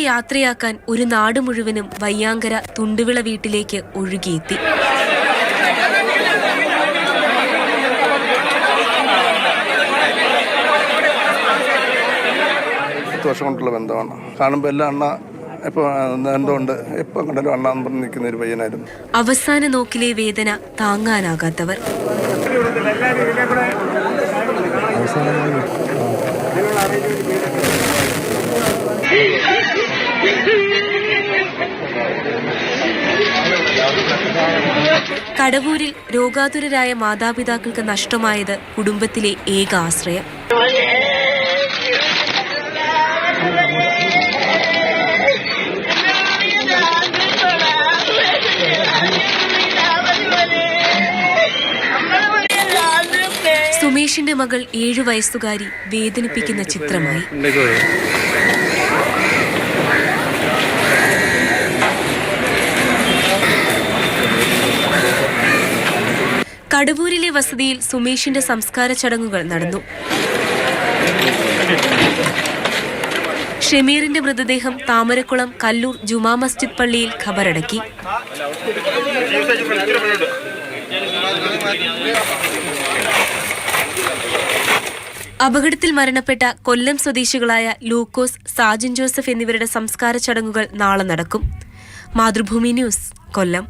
യാത്രയാക്കാൻ ഒരു നാട് മുഴുവനും വയ്യാങ്കര തുണ്ടുവിള വീട്ടിലേക്ക് ഒഴുകിയെത്തി. വർഷം കൊണ്ടുള്ള ബന്ധമാണ്. കാണുമ്പോൾ എല്ലാം അണ്ണ ഇപ്പോൾ എന്തുകൊണ്ട് എപ്പോൾ കണ്ടാലും അണ്ണാന്ന് പറഞ്ഞ് നിൽക്കുന്ന ഒരു പയ്യനായിരുന്നു. അവസാന നോക്കിലെ വേദന താങ്ങാനാകാത്തവർ. കടവൂരിൽ രോഗാതുരരായ മാതാപിതാക്കൾക്ക് നഷ്ടമായത് കുടുംബത്തിലെ ഏക ആശ്രയം. സുമേഷിന്റെ മകൾ 7 വയസ്സുകാരി വേദനിപ്പിക്കുന്ന ചിത്രമായി. കടവൂരിലെ വസതിയിൽ സുമേഷിന്റെ സംസ്കാര ചടങ്ങുകൾ നടന്നു. ഷമീറിന്റെ മൃതദേഹം താമരക്കുളം കല്ലൂർ ജുമാ മസ്ജിദ് പള്ളിയിൽ ഖബറടക്കി. അപകടത്തിൽ മരണപ്പെട്ട കൊല്ലം സ്വദേശികളായ ലൂക്കോസ്, സാജൻ ജോസഫ് എന്നിവരുടെ സംസ്കാര ചടങ്ങുകൾ നാളെ നടക്കും. മാതൃഭൂമി ന്യൂസ്, കൊല്ലം.